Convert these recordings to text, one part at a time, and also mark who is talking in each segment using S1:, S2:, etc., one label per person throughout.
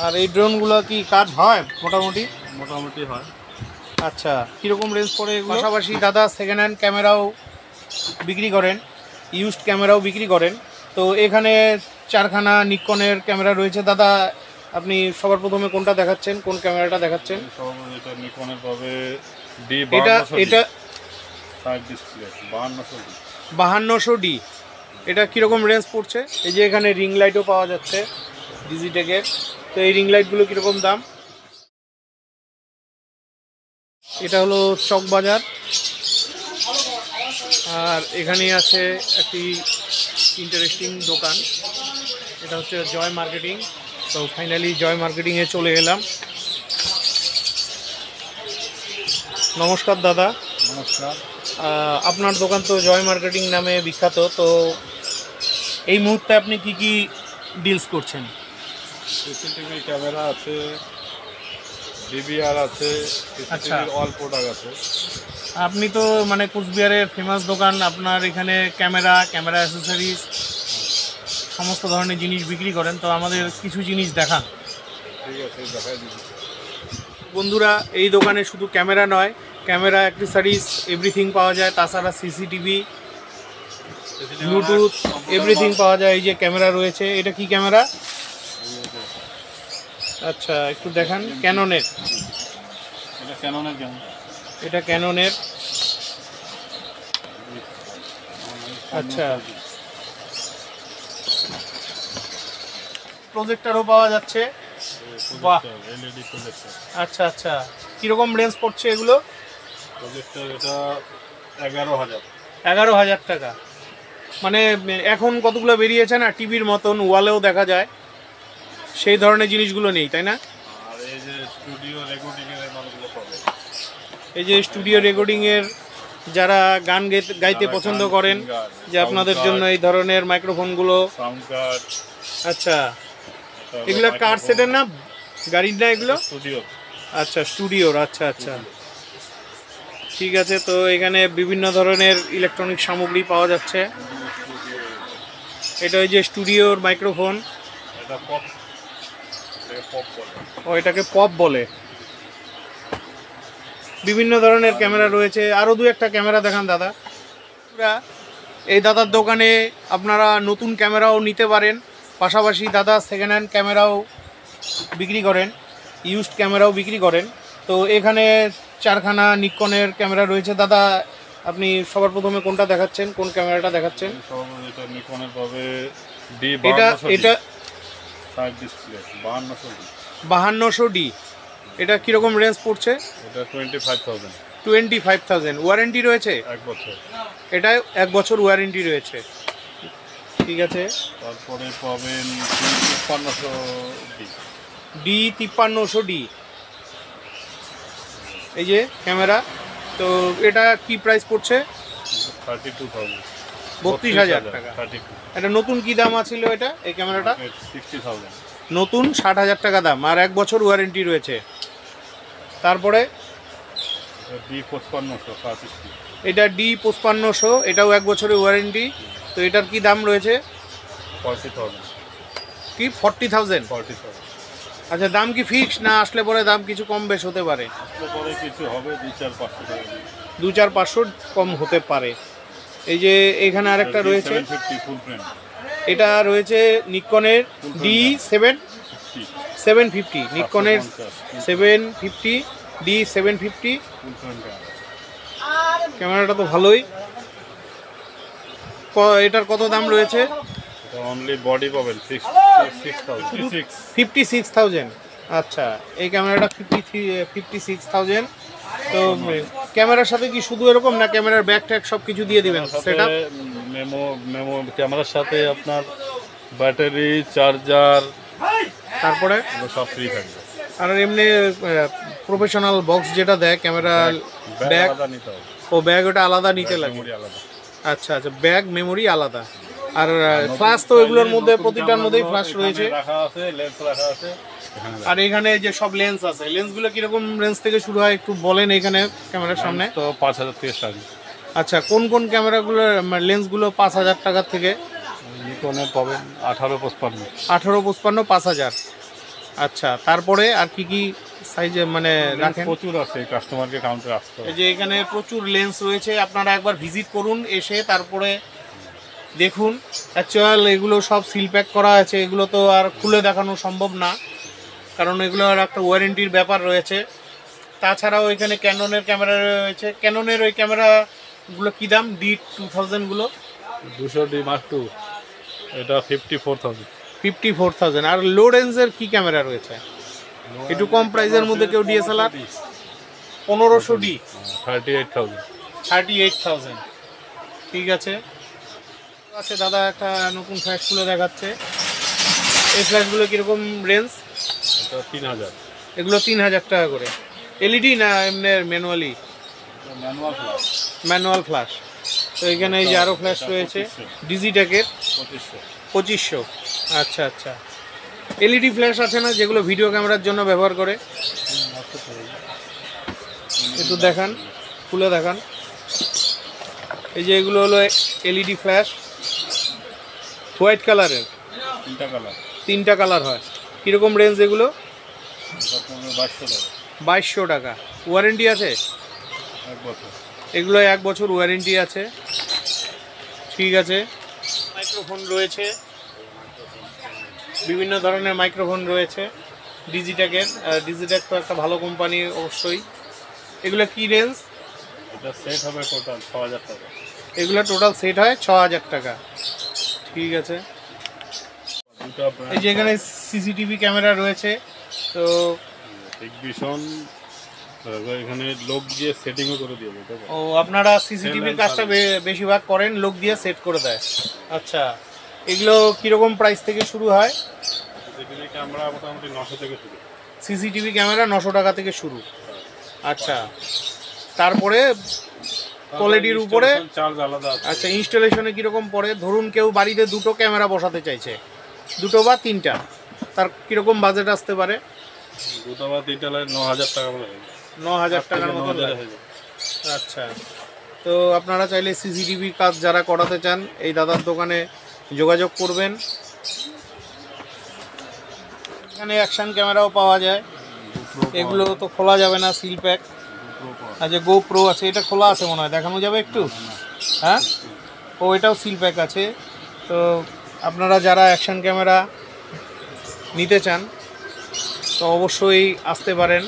S1: আর এই ড্রোনগুলো কি কাজ হয় মোটামুটি?
S2: মোটামুটি হয়।
S1: আচ্ছা, কীরকম রেঞ্জ পড়ে এগুলো? পাশাপাশি দাদা সেকেন্ড হ্যান্ড ক্যামেরাও বিক্রি করেন, ইউজড ক্যামেরাও বিক্রি করেন। তো এখানে চারখানা নিকনের ক্যামেরা রয়েছে। দাদা আপনি সবার প্রথমে কোনটা দেখাচ্ছেন, কোন ক্যামেরাটা দেখাচ্ছেন?
S2: এটা নিকনের পাবে
S1: এটা এটা
S2: 5200D।
S1: এটা কীরকম রেঞ্জ পড়ছে? এই যে এখানে রিং লাইটও পাওয়া যাচ্ছে ডিজিটেকের। তো এই রিং লাইটগুলো কীরকম দাম? এটা হলো চকবাজার। আর এখানে আছে একটি ইন্টারেস্টিং দোকান, এটা হচ্ছে জয় মার্কেটিং। তো ফাইনালি জয় মার্কেটিংয়ে চলে এলাম। নমস্কার দাদা।
S2: নমস্কার।
S1: আপনার দোকান তো জয় মার্কেটিং নামে বিখ্যাত। তো এই মুহূর্তে আপনি কি কি ডিলস করছেন?
S2: সিসিটিভি ক্যামেরা আছে, ডিভিআর আছে,
S1: আচ্ছা,
S2: অল প্রোডাক্ট আছে।
S1: আপনি তো মানে কুচবিহারের ফেমাস দোকান, আপনার এখানে ক্যামেরা অ্যাসেসরিজ সমস্ত ধরনের জিনিস বিক্রি করেন। তো আমাদের কিছু জিনিস দেখান।
S2: ঠিক আছে, দেখাই দিচ্ছি।
S1: বন্ধুরা, এই দোকানে শুধু ক্যামেরা নয়, ক্যামেরা অ্যাক্সেসরিজ এভরিথিং পাওয়া যায়। তাছাড়া সিসিটিভি, ব্লুটুথ এভরিথিং পাওয়া যায়। এই যে ক্যামেরা রয়েছে, এটা কি ক্যামেরা? আচ্ছা, একটু দেখান। ক্যাননের। এটা ক্যাননের। আচ্ছা, প্রজেক্টরও পাওয়া যাচ্ছে। বাহ,
S2: এলইডি প্রজেক্টর।
S1: আচ্ছা আচ্ছা, কীরকম রেঞ্জ পড়ছে এগুলো?
S2: প্রজেক্টর এটা 11,000।
S1: 11,000 টাকা। মানে এখন কতগুলো বেরিয়েছে না, টিভির মতন ওয়ালেও দেখা যায়, সেই ধরনের জিনিসগুলো নেই, তাই না?
S2: আর এই যে স্টুডিও রেকর্ডিংয়ের মালগুলো পাবে।
S1: এই যে স্টুডিও রেকর্ডিংয়ের যারা গান গাইতে পছন্দ করেন, যে আপনাদের জন্য এই ধরনের মাইক্রোফোনগুলো।
S2: Sound card.
S1: আচ্ছা, এগুলো কার সেটের না গাড়ির না এগুলো?
S2: স্টুডিও।
S1: আচ্ছা, স্টুডিওর। আচ্ছা আচ্ছা, ঠিক আছে। তো এখানে বিভিন্ন ধরনের ইলেকট্রনিক সামগ্রী পাওয়া যাচ্ছে। এটা ওই যে স্টুডিওর মাইক্রোফোন।
S2: এটা পপ বলে।
S1: ও, এটাকে পপ বলে। বিভিন্ন ধরনের ক্যামেরা রয়েছে। আরও দু একটা ক্যামেরা দেখান দাদা। এই দাদার দোকানে আপনারা নতুন ক্যামেরাও নিতে পারেন। পাশাপাশি দাদা সেকেন্ড হ্যান্ড ক্যামেরাও বিক্রি করেন, ইউজড ক্যামেরাও বিক্রি করেন। তো এখানে চারখানা নিকনের ক্যামেরা রয়েছে। দাদা আপনি সবার প্রথমে কোনটা দেখাচ্ছেন, কোন ক্যামেরাটা দেখাচ্ছেন?
S2: এটা নিকনের পাবে
S1: এটা
S2: 5200D।
S1: এটা কীরকম রেঞ্জ পড়ছে?
S2: এটা 25,000।
S1: 25,000। ওয়ারেন্টি রয়েছে
S2: 1 বছর।
S1: এটায় 1 বছর ওয়ারেন্টি রয়েছে। ঠিক আছে।
S2: তারপরে পাবেন 5300D।
S1: এই যে ক্যামেরা, তো এটা কি প্রাইস পড়ছে? 32,000 টাকা। এটা নতুন কি দাম আছিল এটা, এই ক্যামেরাটা?
S2: 60,000।
S1: নতুন 60,000 টাকা দাম, আর 1 বছর ওয়ারেন্টি রয়েছে। তারপরে এটা D5500, এটাও 1 বছরের ওয়ারেন্টি। তো এটার কি দাম রয়েছে?
S2: 40,000।
S1: কি 40,000? আচ্ছা, দাম কি ফিক্স না আসলে পরে দাম কিছু কম বেশ হতে পারে?
S2: কিছু হবে
S1: 2-4-500 কম হতে পারে। এই যে এখানে আরেকটা রয়েছে, এটা রয়েছে নিকনের D750। নিকনের 750 D750 ক্যামেরাটা তো ভালোই। এটার কত দাম রয়েছে?
S2: অনলি বডি পাবেন
S1: 56,000। আচ্ছা, এই ক্যামেরাটা 56,000। তো ক্যামেরার সাথে কি শুধু এরকম না, ক্যামেরার ব্যাক ট্যাগ সব কিছু দিয়ে দিবেন? সেটআপ
S2: মেমো ক্যামেরার সাথে আপনার ব্যাটারি, চার্জার,
S1: তারপরে
S2: সব ফ্রি থাকবে।
S1: আর এমনি প্রফেশনাল বক্স যেটা দেয় ক্যামেরা, ব্যাগ ও ব্যাগ ওটা আলাদা নিতে লাগে? আচ্ছা আচ্ছা, ব্যাগ মেমোরি আলাদা। আর ফ্ল্যাশ তো এগুলোর মধ্যে প্রতিটার মধ্যেই ফ্ল্যাশ রয়েছে। আর এখানে যে সব লেন্স আছে, লেন্সগুলো কিরকম রেঞ্জ থেকে শুরু হয় একটু বলেন এখানে ক্যামেরার সামনে?
S2: তো 5,000 থেকে স্টার্ট।
S1: আচ্ছা, কোন কোন ক্যামেরাগুলো লেন্সগুলো 5,000 টাকার থেকে?
S2: নিকনে পাবেন 18-55।
S1: 18-55 5,000। আচ্ছা, তারপরে আর কি কি সাইজে মানে রাখেন?
S2: প্রচুর আছে, কাস্টমারকে কাউন্টারে আসতে হবে।
S1: এই যে এখানে প্রচুর লেন্স রয়েছে, আপনারা একবার ভিজিট করুন, এসে তারপরে দেখুন। অ্যাকচুয়াল এগুলো সব সিল প্যাক করা আছে, এগুলো তো আর খুলে দেখানো সম্ভব না, কারণ এগুলোর একটা ওয়ারেন্টির ব্যাপার রয়েছে। তাছাড়াও এখানে ক্যাননের ক্যামেরা রয়েছে। ক্যাননের ওই ক্যামেরাগুলো কী দাম? D2000গুলো
S2: 200D Mark II, এটা 54,000।
S1: 54,000। আর লো রেঞ্জের কী ক্যামেরা রয়েছে একটু কম প্রাইসের মধ্যে? কেউ DSLR 1500D
S2: 38,000।
S1: 38,000। ঠিক আছে। আচ্ছা দাদা, একটা নতুন ফ্ল্যাশ খুলে দেখাচ্ছে। এই ফ্ল্যাশগুলো কীরকম রেঞ্জ?
S2: এটা 3,000।
S1: এগুলো 3,000 টাকা করে। এলইডি না এমনি manually?
S2: Manual flash
S1: manual flash. তো এখানে এই যে আরও ফ্ল্যাশ রয়েছে ডিজিটেকের
S2: 2500।
S1: 2500। আচ্ছা আচ্ছা। এলইডি ফ্ল্যাশ আছে না যেগুলো ভিডিও ক্যামেরার জন্য ব্যবহার করে? একটু দেখান, খুলে দেখান। এই যে এগুলো হলো এলইডি ফ্ল্যাশ, হোয়াইট কালারের।
S2: 3টা কালার।
S1: 3টা কালার হয়। কীরকম রেঞ্জ এগুলো?
S2: এটা 2200 টাকা।
S1: 2200 টাকা। ওয়ারেন্টি আছে?
S2: 1 বছর।
S1: এগুলো 1 বছর ওয়ারেন্টি আছে। ঠিক আছে। মাইক্রোফোন রয়েছে, বিভিন্ন ধরনের মাইক্রোফোন রয়েছে ডিজিটেকের। ডিজিটেক তো একটা ভালো কোম্পানি অবশ্যই। এগুলো কি রেঞ্জ?
S2: এটা সেট হবে টোটাল 6000 টাকা।
S1: এগুলো টোটাল সেট হয় 6000 টাকা। ঠিক আছে।
S2: দুটো
S1: এই যে এখানে সিসিটিভি ক্যামেরা রয়েছে। তো
S2: এক্সিবিশন, এখানে লোক দিয়ে সেটিংও করে দিয়ে দেবে।
S1: ও, আপনারা সিসিটিভির কাজটা বেশিরভাগ করেন, লোক দিয়ে সেট করে দেয়। আচ্ছা, এগুলো কীরকম প্রাইস থেকে শুরু হয়?
S2: সিসিটিভি ক্যামেরা মোটামুটি 900 থেকে শুরু।
S1: সিসিটিভি ক্যামেরা 900 টাকা থেকে শুরু। আচ্ছা, তারপরে কোয়ালিটির উপরে
S2: চার্জ আলাদা আছে।
S1: আচ্ছা, ইনস্টলেশনে কীরকম পড়ে? ধরুন কেউ বাড়িতে 2টো ক্যামেরা বসাতে চাইছে, 2টো বা 3টা, তার কীরকম বাজেট আসতে পারে?
S2: 2টা বা 3টা লাগে 9000 টাকা করে।
S1: 9000 টাকার মতো লাগে। আচ্ছা, তো আপনারা চাইলে সিসিটিভি কাজ যারা করাতে চান এই দাদার দোকানে যোগাযোগ করবেন। এখানে অ্যাকশন ক্যামেরাও পাওয়া যায়। এগুলো তো খোলা যাবে না, সিল প্যাক। আচ্ছা, GoPro আছে, এটা খোলা আছে মনে হয়, দেখানো যাবে একটু? হ্যাঁ, ও এটাও সিল প্যাক আছে। তো আপনারা যারা অ্যাকশন ক্যামেরা নিতে চান তো অবশ্যই আসতে পারেন।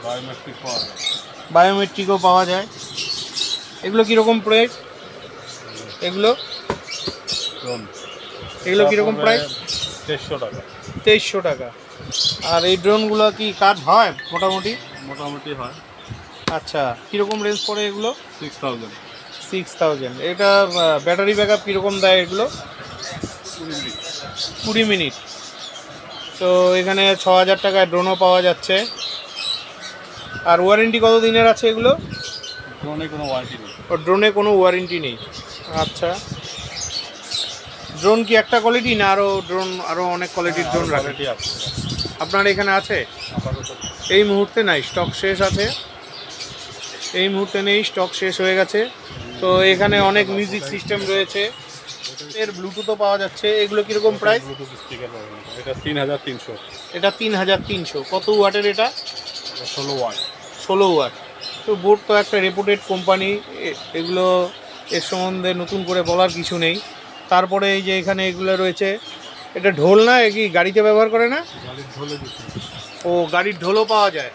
S2: বায়োমেট্রিক পাওয়া যায়।
S1: বায়োমেট্রিকও পাওয়া যায়। এগুলো কীরকম প্রাইস? এগুলো এগুলো কীরকম প্রাইস?
S2: 2300 টাকা।
S1: 2300 টাকা। আর এই ড্রোনগুলো কি কাজ হয় মোটামুটি?
S2: মোটামুটি হয়।
S1: আচ্ছা, কীরকম রেঞ্জ পড়ে এগুলো?
S2: 6000।
S1: 6000। এটা ব্যাটারি ব্যাকআপ কীরকম দেয় এগুলো? 20 মিনিট। তো এখানে 6000 টাকায় ড্রোনও পাওয়া যাচ্ছে। আর ওয়ারেন্টি কত দিনের আছে এগুলো?
S2: ড্রোনে কোনো ওয়ারেন্টি নেই।
S1: ও, ড্রোনে কোনো ওয়ারেন্টি নেই। আচ্ছা, ড্রোন কি একটা কোয়ালিটি না আরও অনেক কোয়ালিটির ড্রোন রাখে?
S2: কোয়ালিটি আছে
S1: আপনার এখানে আছে?
S2: আপাতত।
S1: এই মুহূর্তে নাই, স্টক শেষ আছে। এই মুহূর্তে নেই, স্টক শেষ হয়ে গেছে। তো এখানে অনেক মিউজিক সিস্টেম রয়েছে, এর ব্লুটুথও পাওয়া যাচ্ছে। এগুলো কীরকম প্রাইস?
S2: ব্লুটুথ স্পিকার পাবেন। এটা 3300।
S1: এটা 3300। কত ওয়াটের এটা?
S2: 16 ওয়াট।
S1: 16 ওয়াট। তো বোট তো একটা রেপুটেড কোম্পানি, এগুলো এর সম্বন্ধে নতুন করে বলার কিছু নেই। তারপরে এই যে এখানে এগুলো রয়েছে, এটা ঢোল না, এ কি গাড়িতে ব্যবহার করে না?
S2: গাড়ির ঢোলে দিচ্ছি।
S1: ও, গাড়ির ঢোলও পাওয়া যায়।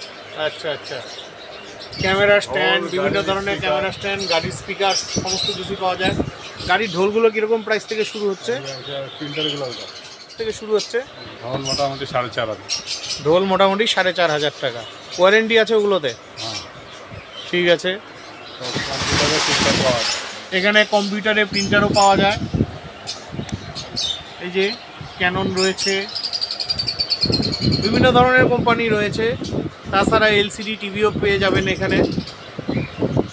S1: আচ্ছা আচ্ছা। ক্যামেরা স্ট্যান্ড, বিভিন্ন ধরনের ক্যামেরা স্ট্যান্ড, গাড়ির স্পিকার, সমস্ত কিছু পাওয়া যায়। গাড়ির ঢোলগুলো কীরকম প্রাইস থেকে শুরু হচ্ছে?
S2: প্রিন্টারগুলো
S1: থেকে শুরু হচ্ছে?
S2: ঢোল মোটামুটি 4500।
S1: ঢোল মোটামুটি 4500 টাকা। ওয়ারেন্টি আছে ওগুলোতে?
S2: হ্যাঁ।
S1: ঠিক আছে।
S2: কম্পিউটারে প্রিন্টার পাওয়া যায়।
S1: এখানে কম্পিউটারে প্রিন্টারও পাওয়া যায়। এই যে ক্যানন রয়েছে, বিভিন্ন ধরনের কোম্পানি রয়েছে। তাছাড়া এলসিডি টিভিও পেয়ে যাবেন এখানে,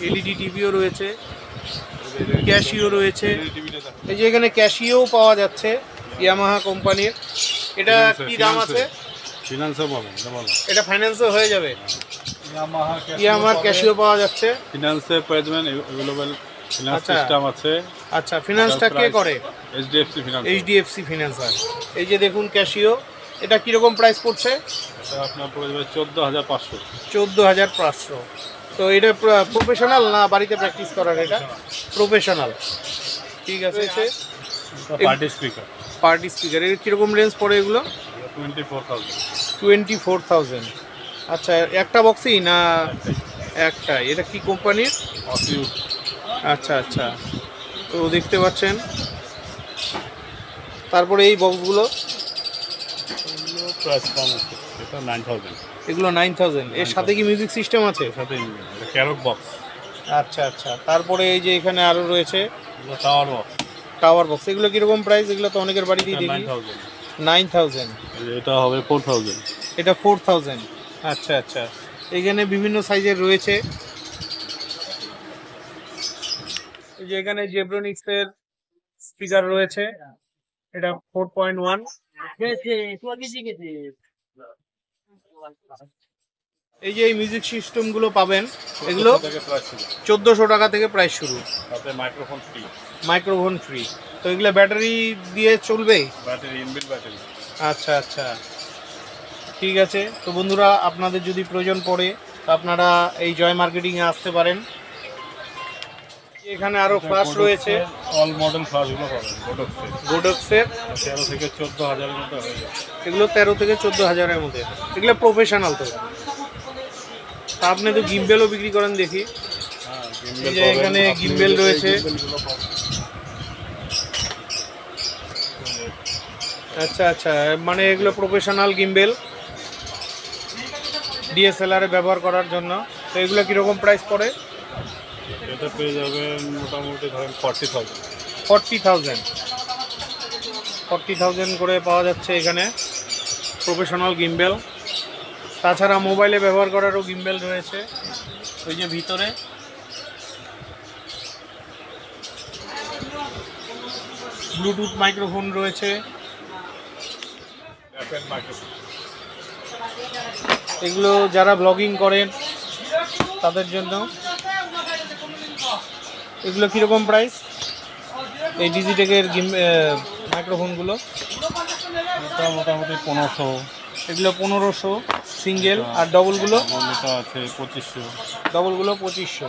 S1: এলইডি টিভিও রয়েছে, ক্যাশিও রয়েছে। এই যে এখানে ক্যাশিও পাওয়া যাচ্ছে ইয়ামাহা কোম্পানির। এটা কি দাম আছে?
S2: ফিনান্সও পাবেন।
S1: এটা ফাইন্যান্সও হয়ে যাবে।
S2: ইয়ামাহা
S1: ক্যাশিও পাওয়া যাচ্ছে।
S2: ফিনান্সে পেয়ে যাবেন, অ্যাভেলেবল ফিনান্স
S1: আচ্ছা।
S2: সিস্টেম আছে।
S1: আচ্ছা, ফিনান্সটা কে করে?
S2: HDFC finance.
S1: এইচডিএফসি ফিনান্স হয়। এই যে দেখুন ক্যাশিও, এটা কীরকম প্রাইস পড়ছে?
S2: এটা আপনার পড়ে যাবে 14,500।
S1: 14,500। তো এটা প্রফেশনাল না বাড়িতে প্র্যাকটিস করার? এটা প্রফেশনাল। ঠিক আছে।
S2: Party speaker.
S1: পার্টি স্পিকার এর কীরকম রেঞ্জ পড়ে এগুলো?
S2: 24,000।
S1: 24,000। আচ্ছা, একটা বক্সই না? একটাই। এটা কি কোম্পানির?
S2: অসিউড।
S1: আচ্ছা আচ্ছা, তো দেখতে পাচ্ছেন। তারপরে এই বক্সগুলো?
S2: এগুলো প্রাইস কম আছে, এটা 9,000।
S1: এগুলো 9,000। এর সাথে কি মিউজিক সিস্টেম আছে?
S2: এর সাথে ক্যারক বক্স।
S1: আচ্ছা আচ্ছা, তারপরে এই যে এখানে আরও রয়েছে
S2: এগুলো টাওয়ার বক্স।
S1: Tower box. এগুলো কীরকম প্রাইস? এগুলো তো অনেকের বাড়িতেই দেখি।
S2: 9,000।
S1: 9,000।
S2: এটা হবে 4,000।
S1: এটা 4,000। আচ্ছা আচ্ছা, এখানে বিভিন্ন সাইজের রয়েছে। এই যে এখানে জেব্রোনিক্সের স্পিকার রয়েছে, এটা 4.1। এই যে এই মিউজিক সিস্টেমগুলো পাবেন, এগুলো 1400 টাকা থেকে প্রাইস শুরু।
S2: তাতে মাইক্রোফোন ফ্রি।
S1: Microphone free. তো এগুলো ব্যাটারি দিয়ে চলবে?
S2: Battery, inbuilt battery.
S1: আচ্ছা আচ্ছা, ঠিক আছে। তো বন্ধুরা, আপনাদের যদি প্রয়োজন পড়ে তো আপনারা এই জয় মার্কেটিংয়ে আসতে পারেন। এখানে আরও ফ্ল্যাশ রয়েছে,
S2: অল মডেল ফ্ল্যাশগুলো পাবেন গোডক্সের।
S1: গোডক্সের
S2: 13 থেকে 14,000 এর মধ্যে হয়ে যাবে।
S1: এগুলো 13 থেকে 14,000-এর মধ্যে। এগুলো প্রফেশনাল তো? তা আপনি তো গিম্বেলও বিক্রি করেন দেখি। এই যে এখানে গিম্বেল রয়েছে। আচ্ছা আচ্ছা, মানে এগুলো প্রফেশনাল গিম্বেল, ডিএসএলআরে ব্যবহার করার জন্য। তো এগুলো কীরকম প্রাইস পড়ে?
S2: এটা পেয়ে যাবেন মোটামুটি ধরেন 40,000।
S1: 40,000। 40,000 করে পাওয়া যাচ্ছে এখানে প্রফেশনাল গিম্বেল। তাছাড়া মোবাইলে ব্যবহার করারও গিম্বেল রয়েছে। ওই যে ভিতরে ব্লুটুথ মাইক্রোফোন রয়েছে। এগুলো যারা ব্লগিং করেন তাদের জন্য। এগুলো কীরকম প্রাইস এই ডিজিটেকের মাইক্রোফোনগুলো?
S2: এটা মোটামুটি 1500।
S1: এগুলো 1500 সিঙ্গেল, আর ডবলগুলো?
S2: এটা আছে 2500।
S1: ডবলগুলো 2500।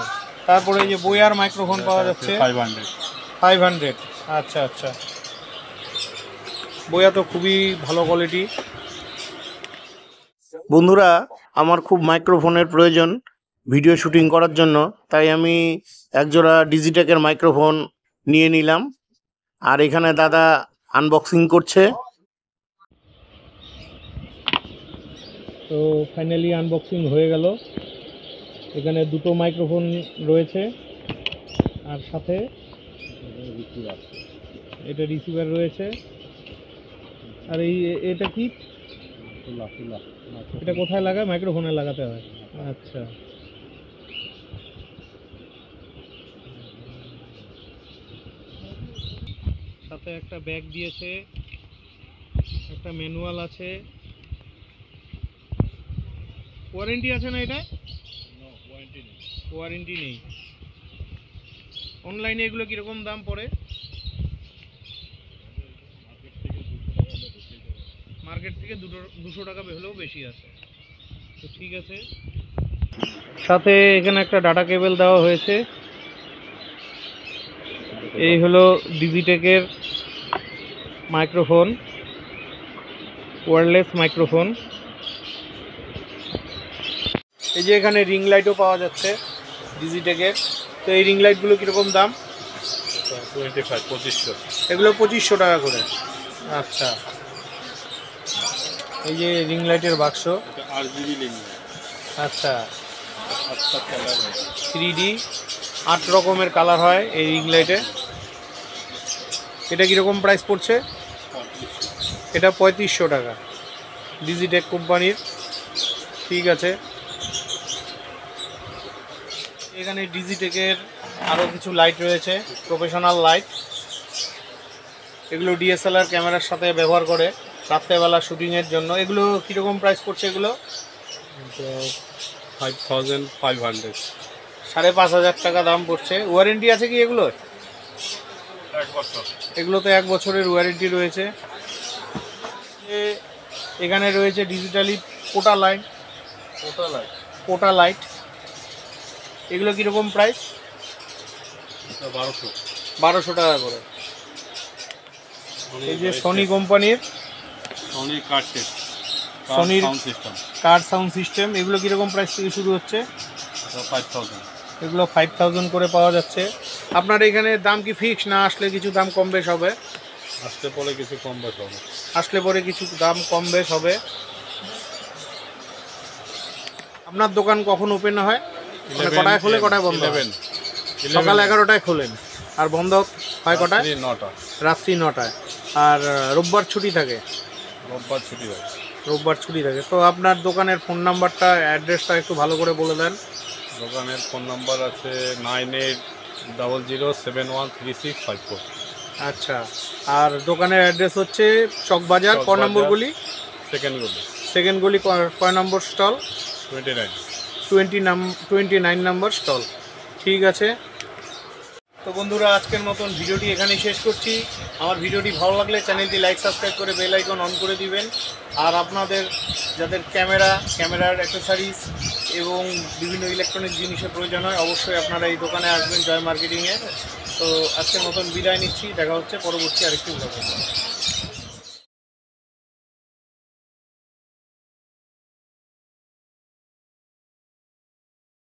S1: তারপরে এই যে বোয়ার মাইক্রোফোন পাওয়া যাচ্ছে
S2: 500।
S1: 500। আচ্ছা আচ্ছা, বোয়া তো খুবই ভালো কোয়ালিটি। বন্ধুরা, আমার খুব মাইক্রোফোনের প্রয়োজন ভিডিও শুটিং করার জন্য, তাই আমি একজোড়া ডিজিটেকের মাইক্রোফোন নিয়ে নিলাম। আর এখানে দাদা আনবক্সিং করছে। তো ফাইনালি আনবক্সিং হয়ে গেল। এখানে দুটো মাইক্রোফোন রয়েছে, আর সাথে এটা রিসিভার রয়েছে। আর এটা কি? এটা কোথায় লাগায়? মাইক্রোফোনে লাগাতে হয়। আচ্ছা, সাথে একটা ব্যাগ দিয়েছে, একটা ম্যানুয়াল আছে। ওয়ারেন্টি আছে না এটা? ওয়ারেন্টি নেই। অনলাইনে এগুলো কীরকম দাম পড়ে? মার্কেট থেকে 200 টাকা হলেও বেশি আছে। তো ঠিক আছে। সাথে এখানে একটা ডাটা কেবল দেওয়া হয়েছে। এই হলো ডিজিটেকের মাইক্রোফোন, ওয়্যারলেস মাইক্রোফোন। এই যে এখানে রিং লাইটও পাওয়া যাচ্ছে ডিজিটেকের। তো এই রিং লাইটগুলো কীরকম দাম?
S2: 2500।
S1: এগুলো 2500 টাকা করে। আচ্ছা, এই যে রিং লাইটের বাক্স।
S2: RGB link.
S1: আচ্ছা,
S2: 8টা কালার হয়।
S1: 3D 8 রকমের কালার হয় এই রিং লাইটে। এটা কীরকম প্রাইস পড়ছে?
S2: 3500।
S1: এটা 3500 টাকা, ডিজিটেক কোম্পানির। ঠিক আছে। এখানে ডিজিটেকের আরও কিছু লাইট রয়েছে, প্রফেশনাল লাইট। এগুলো ডিএসএলআর ক্যামেরার সাথে ব্যবহার করে রাত্রেবেলা শুটিংয়ের জন্য। এগুলো কীরকম প্রাইস পড়ছে? এগুলো
S2: 5500।
S1: 5,500 টাকা দাম পড়ছে। ওয়ারেন্টি আছে কি এগুলোর?
S2: 1 বছর।
S1: এগুলোতে 1 বছরের ওয়ারেন্টি রয়েছে। এখানে রয়েছে ডিজিটালি পোটা লাইট, পোটা লাইট। এগুলো কীরকম প্রাইস?
S2: 1200।
S1: 1200 টাকা করে। এই যে সোনি কোম্পানির
S2: সোনি কার্ড সেট,
S1: সোনির
S2: sound system,
S1: car sound system, এগুলো কীরকম প্রাইস থেকে শুরু হচ্ছে?
S2: 5000।
S1: এগুলো 5000 করে পাওয়া যাচ্ছে। আপনার এখানে দাম কি ফিক্স, না আসলে কিছু দাম কম বেশ হবে?
S2: আসতে পরে কিছু কম বেশ হবে।
S1: আসলে পরে কিছু দাম কম বেশ হবে। আপনার দোকান কখন ওপেন হয়? মানে কটায় খোলে, কটায় বন্ধ হয়?
S2: 11।
S1: সকাল 11টায় খোলেন আর বন্ধ হয় কটায়?
S2: 9টা।
S1: রাত্রি 9টায়। আর রোববার ছুটি থাকে?
S2: রোববার ছুটি হয়।
S1: রোববার ছুটি থাকে। তো আপনার দোকানের ফোন নাম্বারটা, অ্যাড্রেসটা একটু ভালো করে বলে দেন।
S2: দোকানের ফোন নাম্বার আছে 9800713654।
S1: আচ্ছা, আর দোকানের অ্যাড্রেস হচ্ছে চকবাজার, ক নম্বর গলি?
S2: সেকেন্ড গলি,
S1: সেকেন্ড গলি, কয় নম্বর স্টল?
S2: 29।
S1: 29 নম্বর স্টল। ঠিক আছে। তো বন্ধুরা, আজকের মতন ভিডিওটি এখানেই শেষ করছি। আমার ভিডিওটি ভালো লাগলে চ্যানেলটি লাইক, সাবস্ক্রাইব করে বেল আইকন অন করে দিবেন। আর আপনাদের যাদের ক্যামেরার অ্যাক্সেসরিজ এবং বিভিন্ন ইলেকট্রনিক জিনিসের প্রয়োজন হয়, অবশ্যই আপনারা এই দোকানে আসবেন, জয় মার্কেটিংয়ে। তো আজকের মতন বিদায় নিচ্ছি, দেখা হচ্ছে পরবর্তী আরেকটি ব্লগে।